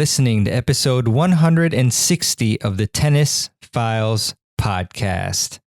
listening to episode 160 of the Tennis Files podcast.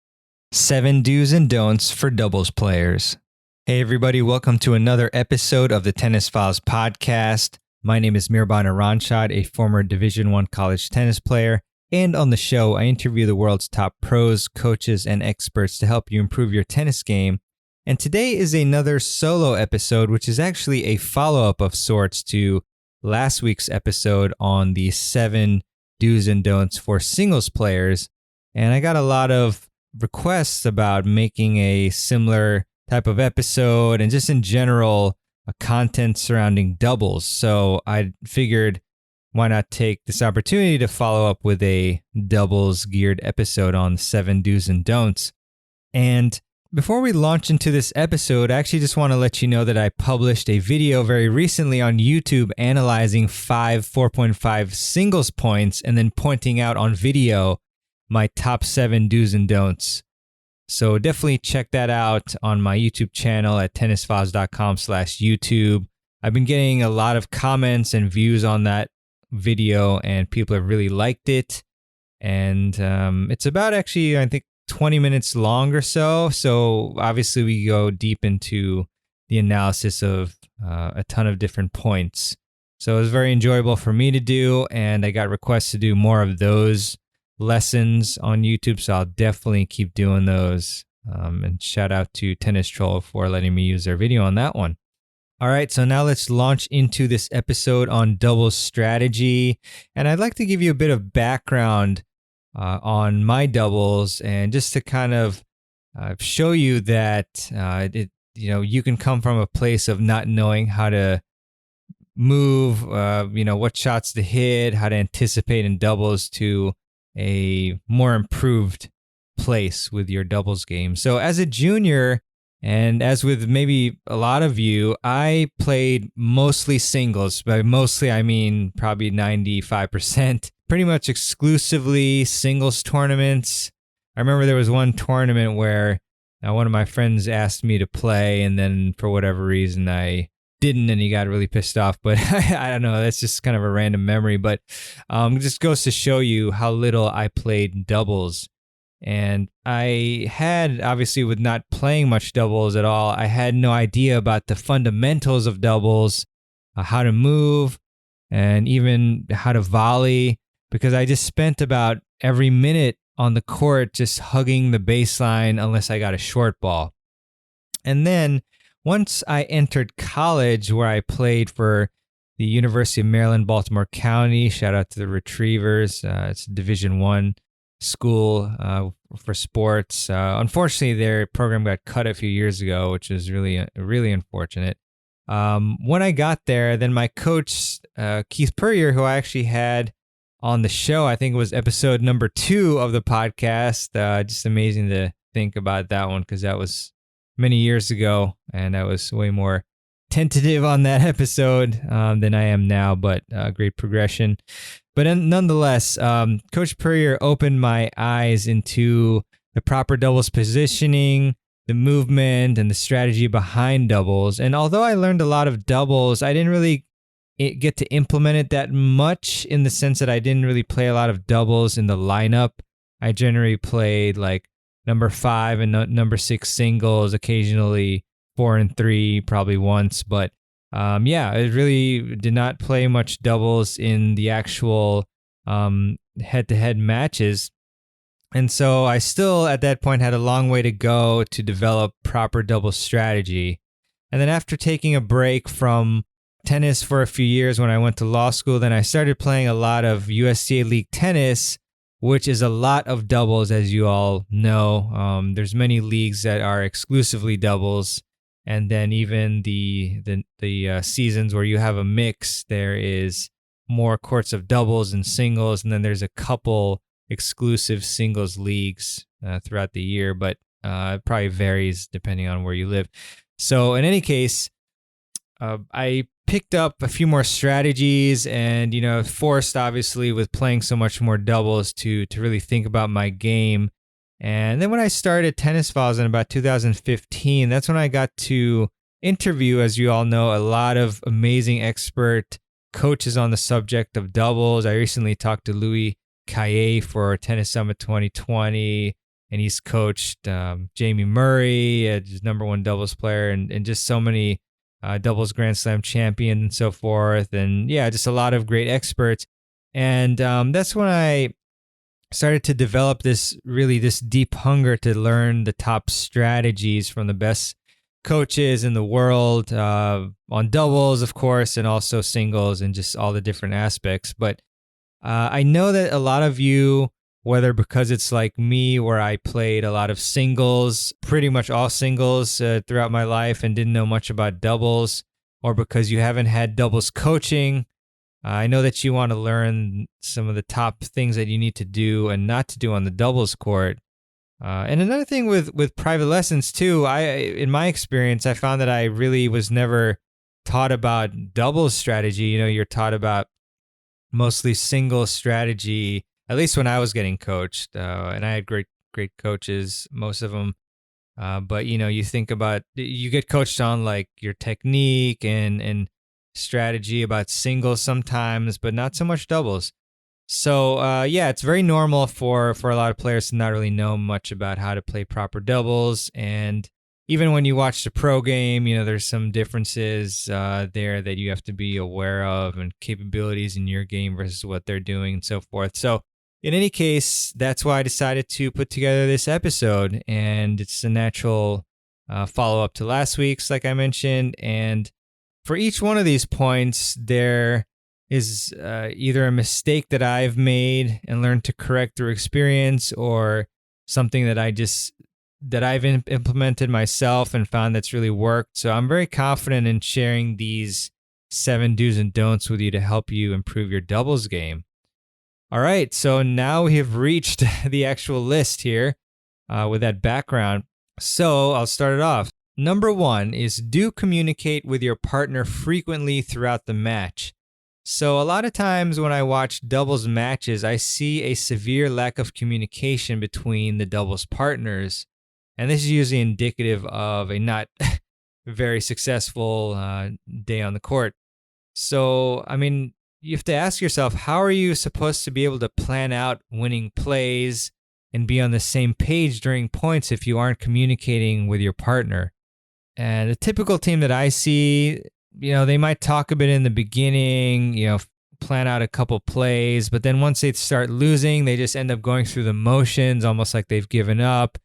7 do's and don'ts for doubles players. Hey everybody, welcome to another episode of the Tennis Files podcast. My name is Mirbon Aranshad, a former Division I college tennis player, and on the show I interview the world's top pros, coaches, and experts to help you improve your tennis game. And today is another solo episode, which is actually a follow-up of sorts to last week's episode on the 7 do's and don'ts for singles players. And I got a lot of requests about making a similar type of episode and just in general, content surrounding doubles. So I figured why not take this opportunity to follow up with a doubles geared episode on 7 do's and don'ts. And before we launch into this episode, I actually just want to let you know that I published a video very recently on YouTube analyzing 5 4.5 singles points and then pointing out on video my top 7 do's and don'ts. So definitely check that out on my YouTube channel at tennisfiles.com/YouTube. I've been getting a lot of comments and views on that video and people have really liked it. And it's about actually, I think, 20 minutes long or so. So obviously we go deep into the analysis of a ton of different points. So it was very enjoyable for me to do, and I got requests to do more of those lessons on YouTube. So I'll definitely keep doing those. And shout out to Tennis Troll for letting me use their video on that one. All right, so now let's launch into this episode on doubles strategy. And I'd like to give you a bit of background on my doubles, and just to kind of show you that you can come from a place of not knowing how to move, what shots to hit, how to anticipate in doubles, to a more improved place with your doubles game. So as a junior, and as with maybe a lot of you, I played mostly singles. By mostly, I mean probably 95%. Pretty much exclusively singles tournaments. I remember there was one tournament where one of my friends asked me to play, and then for whatever reason I didn't, and he got really pissed off. But I don't know, that's just kind of a random memory. But it just goes to show you how little I played doubles. And I had, obviously with not playing much doubles at all, I had no idea about the fundamentals of doubles, how to move, and even how to volley. Because I just spent about every minute on the court just hugging the baseline unless I got a short ball. And then once I entered college, where I played for the University of Maryland, Baltimore County, shout out to the Retrievers, it's a Division I school for sports. Unfortunately, their program got cut a few years ago, which is really, really unfortunate. When I got there, then my coach, Keith Purrier, who I actually had on the show, I think it was episode number 2 of the podcast. Just amazing to think about that one, because that was many years ago, and I was way more tentative on that episode than I am now, but great progression. But nonetheless, Coach Purrier opened my eyes into the proper doubles positioning, the movement, and the strategy behind doubles. And although I learned a lot of doubles, I didn't really get to implement it that much, in the sense that I didn't really play a lot of doubles in the lineup. I generally played like number 5 and number 6 singles, occasionally 4 and 3, probably once. But I really did not play much doubles in the actual head-to-head matches. And so I still, at that point, had a long way to go to develop proper doubles strategy. And then after taking a break from tennis for a few years when I went to law school, then I started playing a lot of USTA League tennis, which is a lot of doubles, as you all know. There's many leagues that are exclusively doubles, and then even the seasons where you have a mix, there is more courts of doubles and singles, and then there's a couple exclusive singles leagues throughout the year, but it probably varies depending on where you live. So in any case, I picked up a few more strategies, and forced, obviously, with playing so much more doubles, to really think about my game. And then when I started Tennis Files in about 2015, that's when I got to interview, as you all know, a lot of amazing expert coaches on the subject of doubles. I recently talked to Louis Caillé for Tennis Summit 2020, and he's coached Jamie Murray, his number one doubles player, and just so many doubles Grand Slam champions and so forth. And yeah, just a lot of great experts. And that's when I started to develop this deep hunger to learn the top strategies from the best coaches in the world on doubles, of course, and also singles and just all the different aspects. But I know that a lot of you, whether because it's like me where I played a lot of singles, pretty much all singles throughout my life and didn't know much about doubles, or because you haven't had doubles coaching, I know that you want to learn some of the top things that you need to do and not to do on the doubles court. And another thing with private lessons too, in my experience, I found that I really was never taught about doubles strategy. You're taught about mostly single strategy, at least when I was getting coached. And I had great coaches, most of them. But you think about, you get coached on like your technique and strategy about singles sometimes, but not so much doubles. So yeah, it's very normal for a lot of players to not really know much about how to play proper doubles. And even when you watch the pro game, there's some differences there that you have to be aware of, and capabilities in your game versus what they're doing and so forth. So in any case, that's why I decided to put together this episode, and it's a natural follow-up to last week's, like I mentioned. And for each one of these points, there is either a mistake that I've made and learned to correct through experience, or something that I've implemented myself and found that's really worked. So I'm very confident in sharing these 7 do's and don'ts with you to help you improve your doubles game. All right, so now we have reached the actual list here with that background. So I'll start it off. Number 1 is do communicate with your partner frequently throughout the match. So a lot of times when I watch doubles matches, I see a severe lack of communication between the doubles partners. And this is usually indicative of a not very successful day on the court. So, you have to ask yourself, how are you supposed to be able to plan out winning plays and be on the same page during points if you aren't communicating with your partner? And the typical team that I see, they might talk a bit in the beginning, plan out a couple plays, but then once they start losing, they just end up going through the motions, almost like they've given up.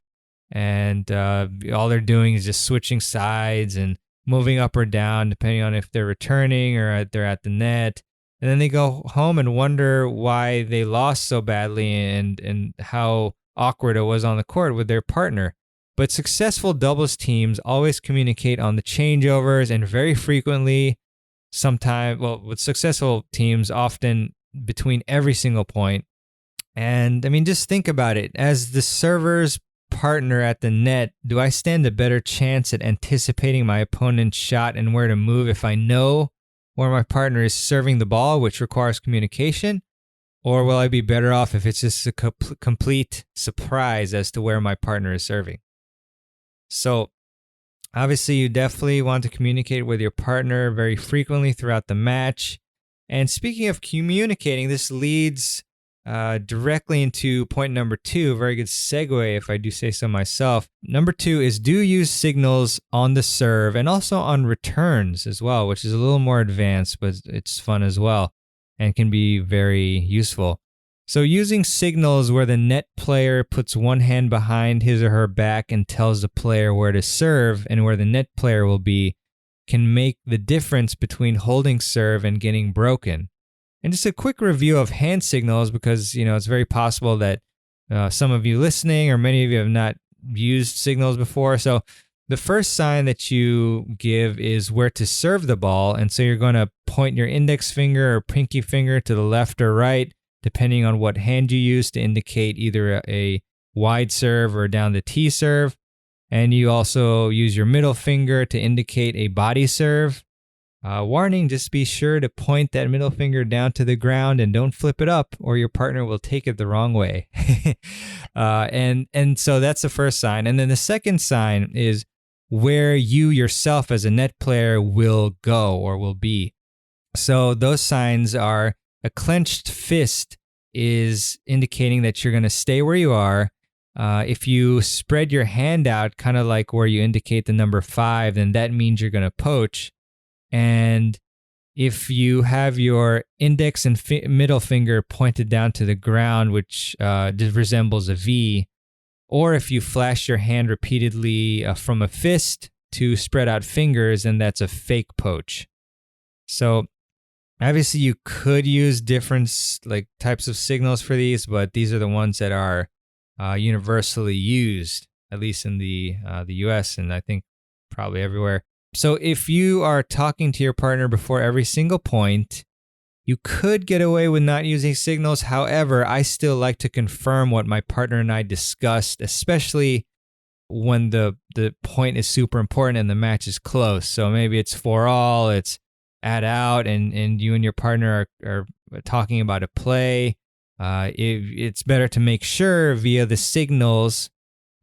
And all they're doing is just switching sides and moving up or down, depending on if they're returning or they're at the net. And then they go home and wonder why they lost so badly and how awkward it was on the court with their partner. But successful doubles teams always communicate on the changeovers, and very frequently, with successful teams, often between every single point. And just think about it. As the server's partner at the net, do I stand a better chance at anticipating my opponent's shot and where to move if I know where my partner is serving the ball, which requires communication? Or will I be better off if it's just a complete surprise as to where my partner is serving? So obviously you definitely want to communicate with your partner very frequently throughout the match. And speaking of communicating, this leads directly into point number 2, a very good segue if I do say so myself. Number 2 is do use signals on the serve and also on returns as well, which is a little more advanced, but it's fun as well and can be very useful. So using signals where the net player puts one hand behind his or her back and tells the player where to serve and where the net player will be can make the difference between holding serve and getting broken. And just a quick review of hand signals, because it's very possible that some of you listening or many of you have not used signals before. So the first sign that you give is where to serve the ball. And so you're going to point your index finger or pinky finger to the left or right, depending on what hand you use, to indicate either a wide serve or down the T serve. And you also use your middle finger to indicate a body serve. Warning, just be sure to point that middle finger down to the ground and don't flip it up or your partner will take it the wrong way. And so that's the first sign. And then the second sign is where you yourself as a net player will go or will be. So those signs are a clenched fist is indicating that you're going to stay where you are. If you spread your hand out, kind of like where you indicate the number 5, then that means you're going to poach. And if you have your index and middle finger pointed down to the ground, which resembles a V, or if you flash your hand repeatedly from a fist to spread out fingers, then that's a fake poach. So obviously you could use different types of signals for these, but these are the ones that are universally used, at least in the US, and I think probably everywhere. So if you are talking to your partner before every single point, you could get away with not using signals. However, I still like to confirm what my partner and I discussed, especially when the point is super important and the match is close. So maybe it's 4-all, it's add out, and you and your partner are talking about a play. It's better to make sure via the signals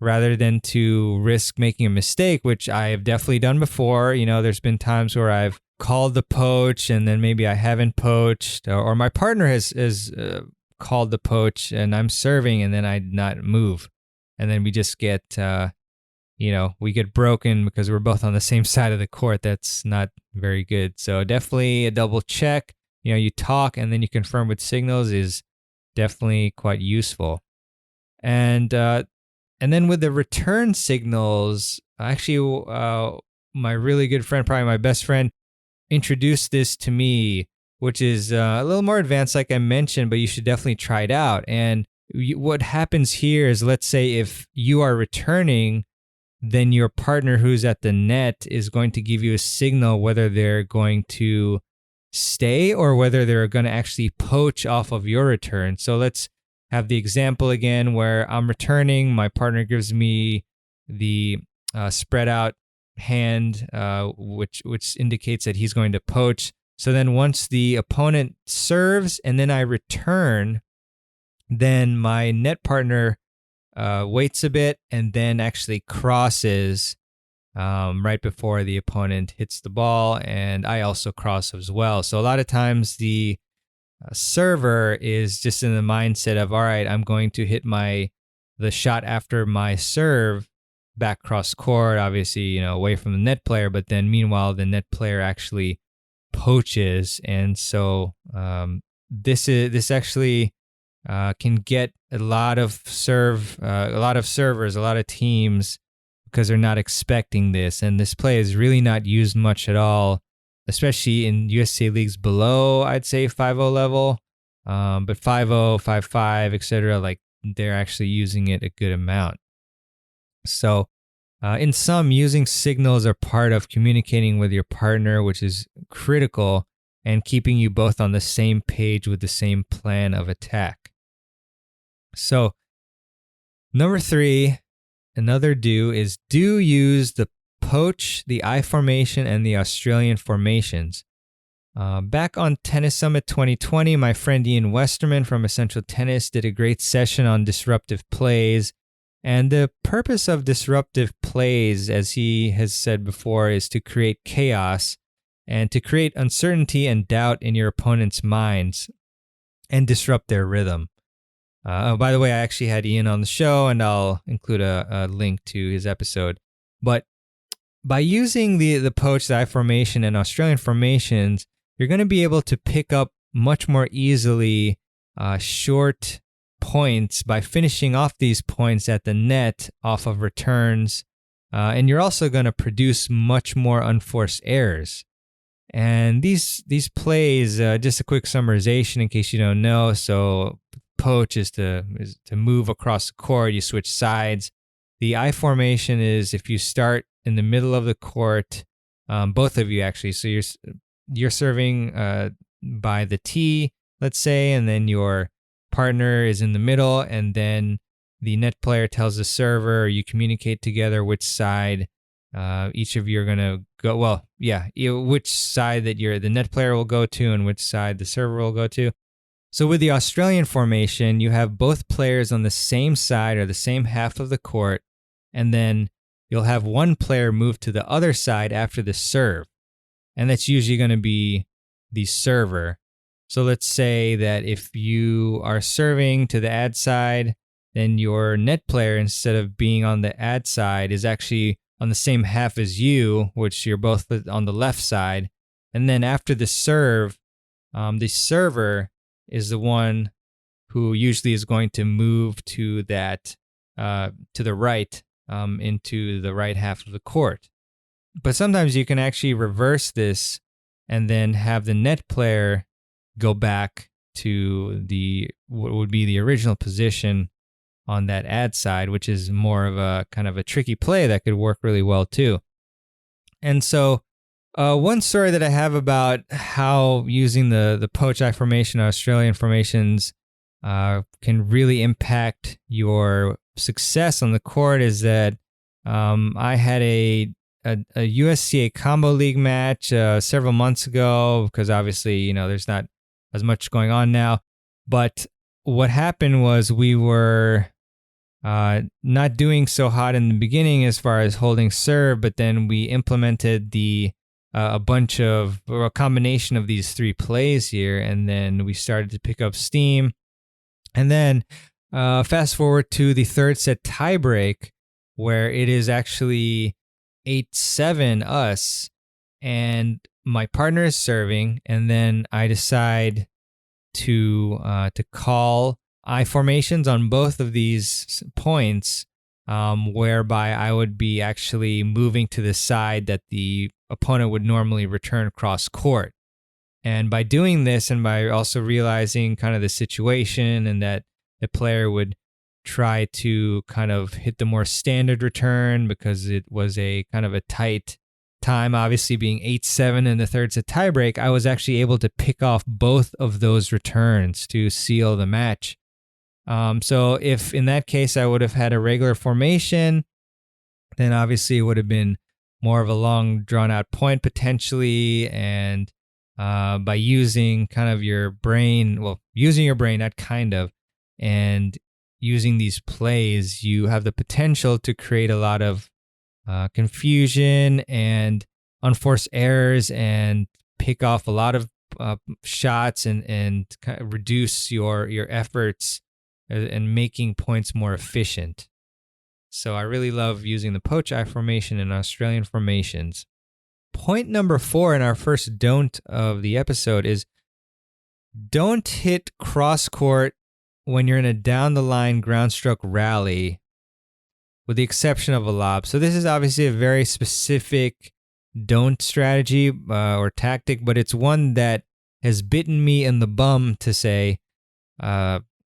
rather than to risk making a mistake, which I have definitely done before. There's been times where I've called the poach and then maybe I haven't poached, or my partner has called the poach and I'm serving and then I did not move. And then we just get, we get broken because we're both on the same side of the court. That's not very good. So definitely a double check. You talk and then you confirm with signals is definitely quite useful. And then with the return signals, actually, my really good friend, probably my best friend, introduced this to me, which is a little more advanced, like I mentioned, but you should definitely try it out. And what happens here is, let's say if you are returning, then your partner who's at the net is going to give you a signal whether they're going to stay or whether they're going to actually poach off of your return. So let's have the example again where I'm returning, my partner gives me the spread out hand, which indicates that he's going to poach. So then once the opponent serves and then I return, then my net partner waits a bit and then actually crosses right before the opponent hits the ball, and I also cross as well. So a lot of times the server is just in the mindset of, all right, I'm going to hit the shot after my serve back cross court, obviously, away from the net player, but then meanwhile the net player actually poaches. And so this actually can get a lot of servers, a lot of teams, because they're not expecting this. And this play is really not used much at all, especially in USTA leagues below, I'd say 5-0 level. But 5-0, 5-5, etc., like they're actually using it a good amount. So in sum, using signals are part of communicating with your partner, which is critical, and keeping you both on the same page with the same plan of attack. So number 3, another is use the poach, the I formation, and the Australian formations. Back on Tennis Summit 2020, my friend Ian Westerman from Essential Tennis did a great session on disruptive plays. And the purpose of disruptive plays, as he has said before, is to create chaos and to create uncertainty and doubt in your opponent's minds and disrupt their rhythm. By the way, I actually had Ian on the show, and I'll include a link to his episode. But by using the poach, the I formation, and Australian formations, you're going to be able to pick up much more easily short points by finishing off these points at the net off of returns. And you're also going to produce much more unforced errors. And these plays, just a quick summarization in case you don't know. So poach is to move across the court, you switch sides. The I formation is if you start in the middle of the court, both of you actually. So you're serving by the tee, let's say, and then your partner is in the middle, and then the net player tells the server, or you communicate together which side each of you are going to go. Well, yeah, which side that the net player will go to and which side the server will go to. So with the Australian formation, you have both players on the same side or the same half of the court, and then you'll have one player move to the other side after the serve. And that's usually going to be the server. So let's say that if you are serving to the ad side, then your net player, instead of being on the ad side, is actually on the same half as you, which you're both on the left side. And then after the serve, the server is the one who usually is going to move to that to the right, into the right half of the court. But sometimes you can actually reverse this and then have the net player go back to what would be the original position on that ad side, which is more of a kind of a tricky play that could work really well too. And so one story that I have about how using the poach eye formation, Australian formations, can really impact your success on the court is that I had a USTA combo league match several months ago, because obviously, there's not as much going on now. But what happened was we were not doing so hot in the beginning as far as holding serve, but then we implemented a combination of these three plays here, and then we started to pick up steam. And then fast forward to the third set tiebreak, where it is actually 8-7 us, and my partner is serving, and then I decide to call I formations on both of these points, whereby I would be actually moving to the side that the opponent would normally return cross court. And by doing this, and by also realizing kind of the situation, and that the player would try to kind of hit the more standard return because it was a kind of a tight time, obviously being 8-7 in the third set tiebreak, I was actually able to pick off both of those returns to seal the match. So if in that case I would have had a regular formation, then obviously it would have been more of a long drawn out point potentially. And by using kind of your brain, not kind of, and using these plays, you have the potential to create a lot of confusion and unforced errors, and pick off a lot of shots, and kind of reduce your efforts and making points more efficient. So I really love using the poach eye formation and Australian formations. Point number 4 in our first don't of the episode is don't hit cross court when you're in a down the line ground stroke rally, with the exception of a lob. So this is obviously a very specific don't strategy or tactic, but it's one that has bitten me in the bum, to say,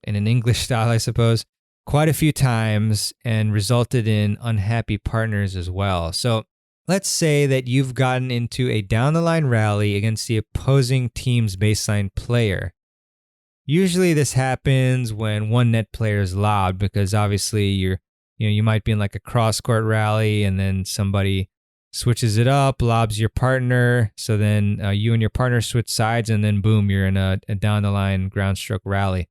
in an English style, I suppose, quite a few times, and resulted in unhappy partners as well. So let's say that you've gotten into a down the line rally against the opposing team's baseline player. Usually this happens when one net player is lobbed, because obviously you might be in like a cross court rally, and then somebody switches it up, lobs your partner, so then you and your partner switch sides, and then boom, you're in a down the line ground stroke rally.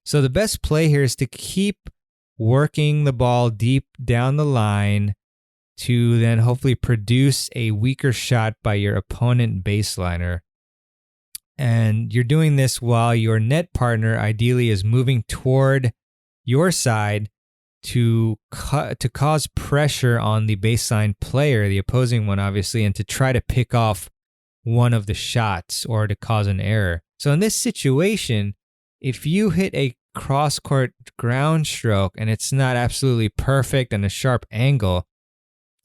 So the best play here is to keep working the ball deep down the line to then hopefully produce a weaker shot by your opponent baseliner. And you're doing this while your net partner ideally is moving toward your side to cause pressure on the baseline player, the opposing one obviously, and to try to pick off one of the shots or to cause an error. So in this situation, if you hit a cross-court ground stroke and it's not absolutely perfect and a sharp angle,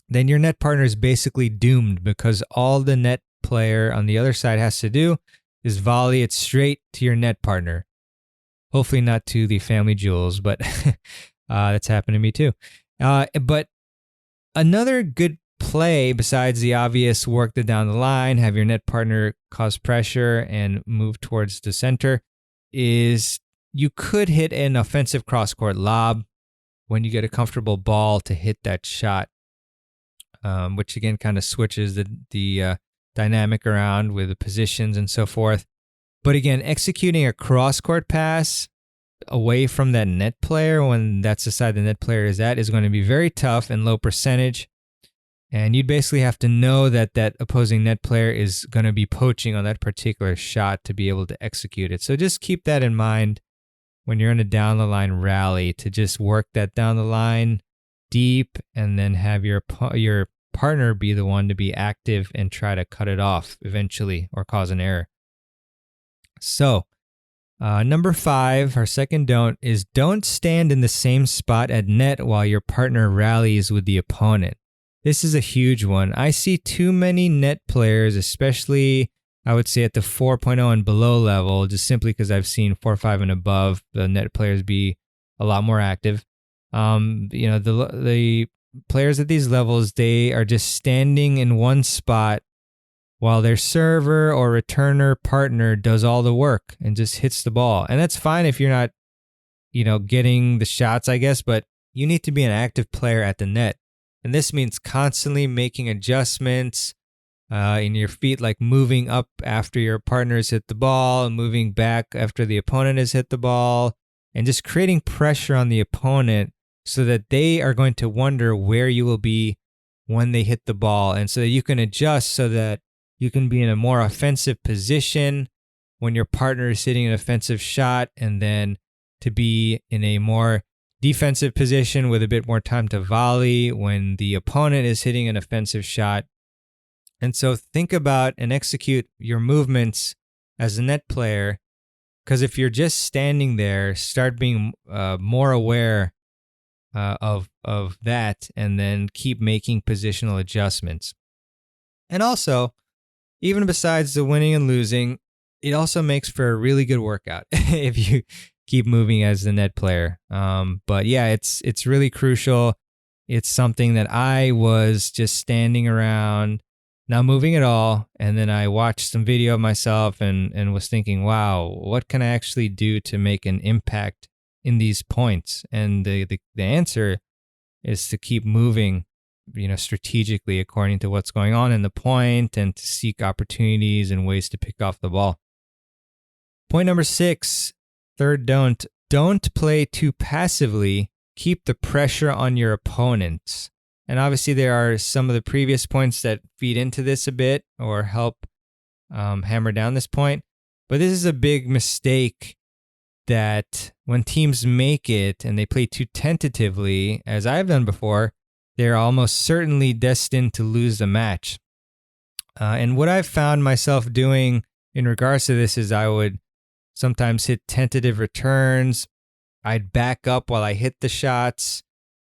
then your net partner is basically doomed, because all the net player on the other side has to do is volley it straight to your net partner. Hopefully not to the family jewels, but that's happened to me too. But another good play, besides the obvious work the down the line, have your net partner cause pressure and move towards the center, is you could hit an offensive cross-court lob when you get a comfortable ball to hit that shot, which again kind of switches the dynamic around with the positions and so forth. But again, executing a cross-court pass away from that net player when that's the side the net player is at is going to be very tough and low percentage. And you'd basically have to know that that opposing net player is going to be poaching on that particular shot to be able to execute it. So just keep that in mind when you're in a down the line rally, to just work that down the line deep and then have your partner be the one to be active and try to cut it off eventually or cause an error. So number 5, our second don't, is don't stand in the same spot at net while your partner rallies with the opponent. This is a huge one. I see too many net players, especially I would say at the 4.0 and below level, just simply because I've seen 4, 5, and above the net players be a lot more active. The players at these levels, they are just standing in one spot while their server or returner partner does all the work and just hits the ball. And that's fine if you're not, getting the shots, I guess, but you need to be an active player at the net. And this means constantly making adjustments in your feet, like moving up after your partner has hit the ball, and moving back after the opponent has hit the ball, and just creating pressure on the opponent so that they are going to wonder where you will be when they hit the ball, and so that you can adjust so that you can be in a more offensive position when your partner is hitting an offensive shot, and then to be in a more defensive position with a bit more time to volley when the opponent is hitting an offensive shot. And so think about and execute your movements as a net player, because if you're just standing there, start being more aware of that, and then keep making positional adjustments. And also, even besides the winning and losing, it also makes for a really good workout if you keep moving as the net player. But yeah, it's really crucial. It's something that I was just standing around, not moving at all. And then I watched some video of myself and was thinking, wow, what can I actually do to make an impact in these points? And the answer is to keep moving, strategically according to what's going on in the point, and to seek opportunities and ways to pick off the ball. Point number 6, third don't play too passively. Keep the pressure on your opponents. And obviously there are some of the previous points that feed into this a bit or help hammer down this point. But this is a big mistake that when teams make it and they play too tentatively, as I've done before, they're almost certainly destined to lose the match. And what I've found myself doing in regards to this is I would sometimes hit tentative returns. I'd back up while I hit the shots,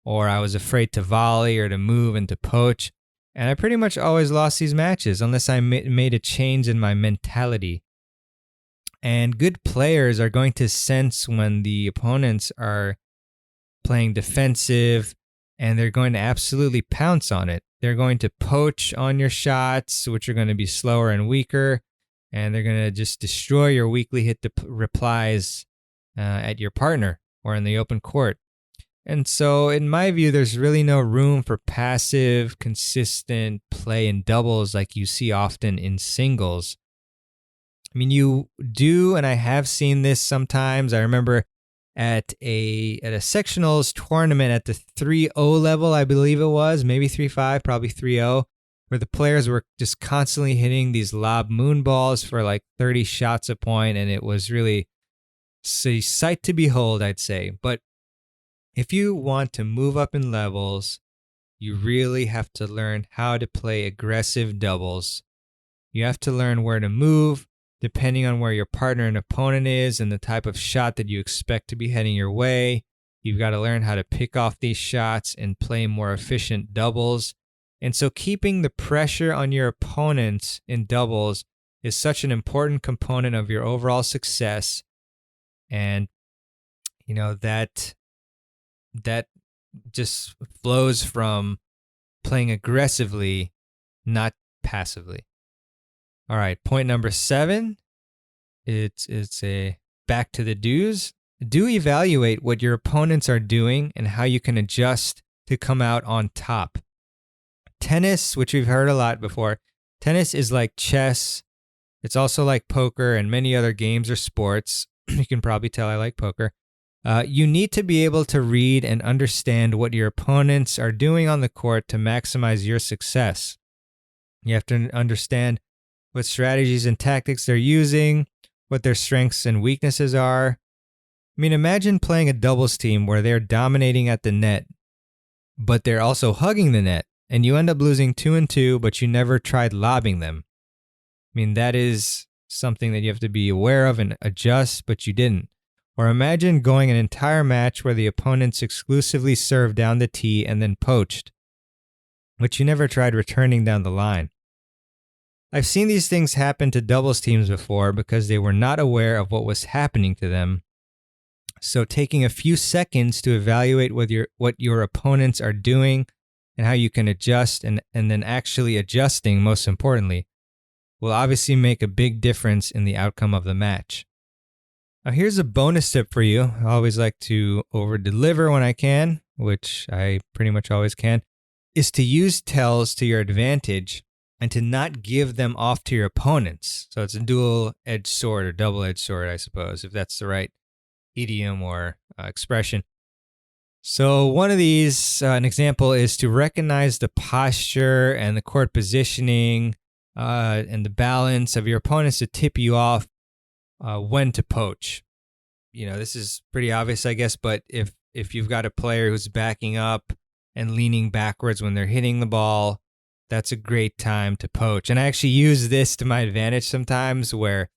or I was afraid to volley or to move and to poach. And I pretty much always lost these matches unless I made a change in my mentality. And good players are going to sense when the opponents are playing defensive, and they're going to absolutely pounce on it. They're going to poach on your shots, which are going to be slower and weaker, and they're going to just destroy your weakly hit replies at your partner or in the open court. And so, in my view, there's really no room for passive, consistent play in doubles like you see often in singles. I mean, you do, and I have seen this sometimes. I remember at a sectionals tournament at the 3-0 level, I believe it was, maybe 3-5, probably 3-0, where the players were just constantly hitting these lob moon balls for like 30 shots a point, and it was really a sight to behold, I'd say. But if you want to move up in levels, you really have to learn how to play aggressive doubles. You have to learn where to move, depending on where your partner and opponent is and the type of shot that you expect to be heading your way. You've got to learn how to pick off these shots and play more efficient doubles. And so keeping the pressure on your opponents in doubles is such an important component of your overall success. And, that just flows from playing aggressively, not passively. All right, point number 7, it's a back to the do's. Do evaluate what your opponents are doing and how you can adjust to come out on top. Tennis, which we've heard a lot before, tennis is like chess. It's also like poker and many other games or sports. You can probably tell I like poker. You need to be able to read and understand what your opponents are doing on the court to maximize your success. You have to understand what strategies and tactics they're using, what their strengths and weaknesses are. I mean, imagine playing a doubles team where they're dominating at the net, but they're also hugging the net, and you end up losing 2-2, but you never tried lobbing them. I mean, that is something that you have to be aware of and adjust, but you didn't. Or imagine going an entire match where the opponents exclusively served down the tee and then poached, but you never tried returning down the line. I've seen these things happen to doubles teams before because they were not aware of what was happening to them. So taking a few seconds to evaluate what your opponents are doing and how you can adjust and then actually adjusting, most importantly, will obviously make a big difference in the outcome of the match. Now here's a bonus tip for you. I always like to over-deliver when I can, which I pretty much always can, is to use tells to your advantage and to not give them off to your opponents. So it's a dual-edged sword or double-edged sword, I suppose, if that's the right idiom or expression. So one of these, an example is to recognize the posture and the court positioning and the balance of your opponents to tip you off when to poach. You know, this is pretty obvious, I guess, but if you've got a player who's backing up and leaning backwards when they're hitting the ball, that's a great time to poach. And I actually use this to my advantage sometimes where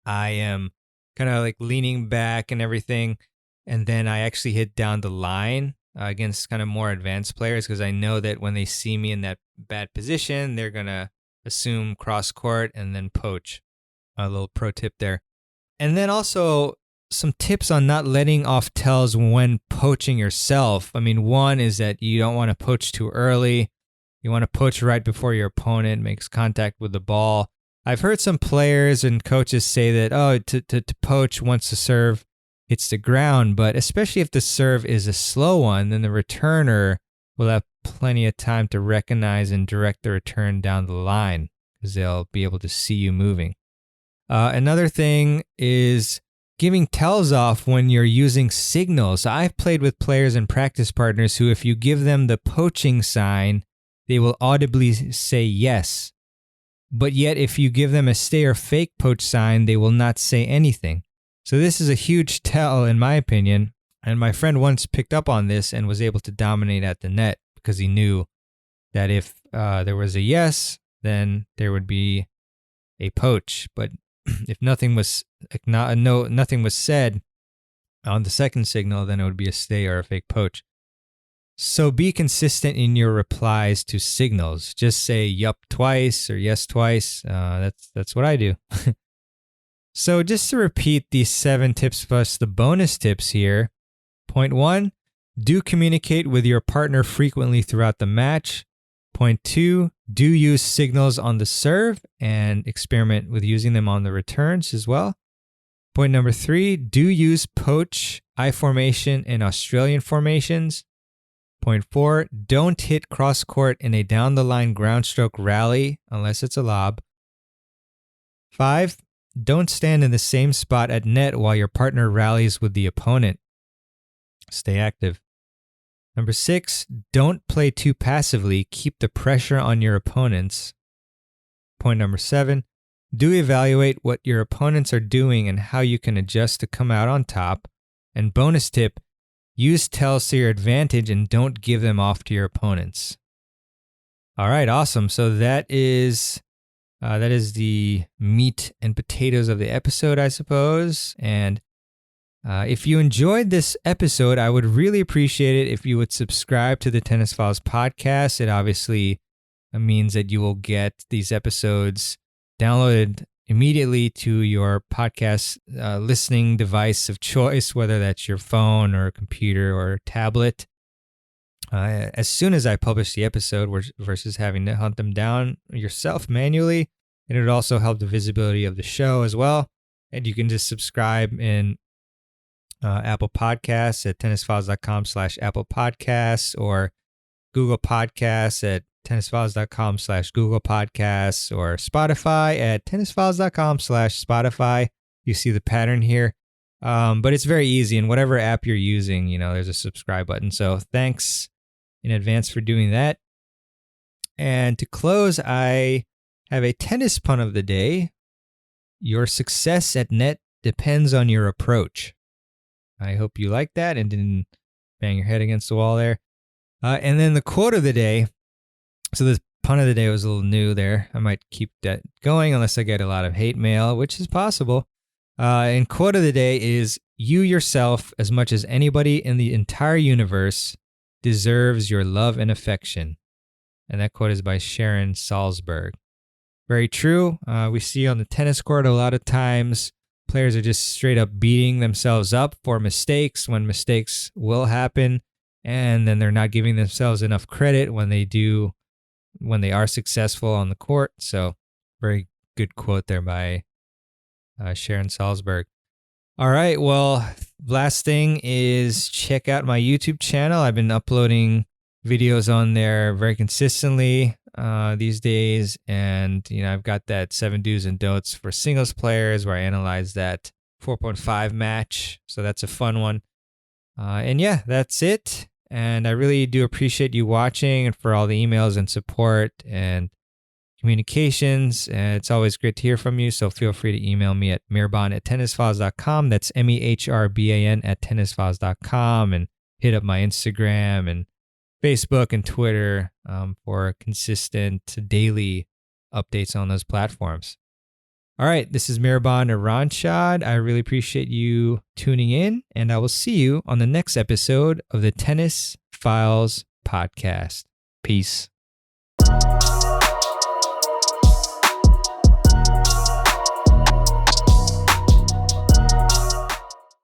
I am kind of like leaning back and everything, and then I actually hit down the line against kind of more advanced players because I know that when they see me in that bad position, they're going to assume cross court and then poach. A little pro tip there. And then also some tips on not letting off tells when poaching yourself. I mean, one is that you don't want to poach too early. You want to poach right before your opponent makes contact with the ball. I've heard some players and coaches say that, to poach once the serve hits the ground, but especially if the serve is a slow one, then the returner will have plenty of time to recognize and direct the return down the line because they'll be able to see you moving. Another thing is giving tells off when you're using signals. So I've played with players and practice partners who, if you give them the poaching sign, they will audibly say yes. But yet, if you give them a stay or fake poach sign, they will not say anything. So this is a huge tell, in my opinion. And my friend once picked up on this and was able to dominate at the net because he knew that if there was a yes, then there would be a poach. But if nothing was said on the second signal, then it would be a stay or a fake poach. So be consistent in your replies to signals. Just say yup twice or yes twice. That's what I do. So just to repeat these 7 tips plus the bonus tips here. Point 1, do communicate with your partner frequently throughout the match. Point 2, do use signals on the serve and experiment with using them on the returns as well. Point number 3, do use poach, I formation, and Australian formations. Point 4, don't hit cross court in a down the line ground stroke rally unless it's a lob. 5, don't stand in the same spot at net while your partner rallies with the opponent. Stay active. Number 6, don't play too passively. Keep the pressure on your opponents. Point number 7, do evaluate what your opponents are doing and how you can adjust to come out on top. And bonus tip, use tells to your advantage and don't give them off to your opponents. All right, awesome. So that is the meat and potatoes of the episode, I suppose. And if you enjoyed this episode, I would really appreciate it if you would subscribe to the Tennis Files podcast. It obviously means that you will get these episodes downloaded immediately to your podcast listening device of choice, whether that's your phone or computer or tablet. As soon as I publish the episode versus having to hunt them down yourself manually, and it would also help the visibility of the show as well. And you can just subscribe in Apple Podcasts at tennisfiles.com/Apple Podcasts or Google Podcasts at tennisfiles.com/Google Podcasts or Spotify at tennisfiles.com/Spotify. You see the pattern here. But it's very easy. And whatever app you're using, there's a subscribe button. So thanks in advance for doing that. And to close, I have a tennis pun of the day. Your success at net depends on your approach. I hope you like that and didn't bang your head against the wall there. And then the quote of the day. So the pun of the day was a little new there. I might keep that going unless I get a lot of hate mail, which is possible. And quote of the day is, you yourself, as much as anybody in the entire universe, deserves your love and affection. And that quote is by Sharon Salzberg. Very true. We see on the tennis court a lot of times players are just straight up beating themselves up for mistakes when mistakes will happen. And then they're not giving themselves enough credit when they are successful on the court. So very good quote there by Sharon Salzberg. All right. Well, last thing is check out my YouTube channel. I've been uploading videos on there very consistently these days. And, I've got that 7 do's and don'ts for singles players where I analyze that 4.5 match. So that's a fun one. And yeah, that's it. And I really do appreciate you watching and for all the emails and support and communications. And it's always great to hear from you. So feel free to email me at mirban@tennisfiles.com. That's MEHRBAN @tennisfiles.com, and hit up my Instagram and Facebook and Twitter for consistent daily updates on those platforms. All right, this is Mirban Iranshad. I really appreciate you tuning in, and I will see you on the next episode of the Tennis Files podcast. Peace.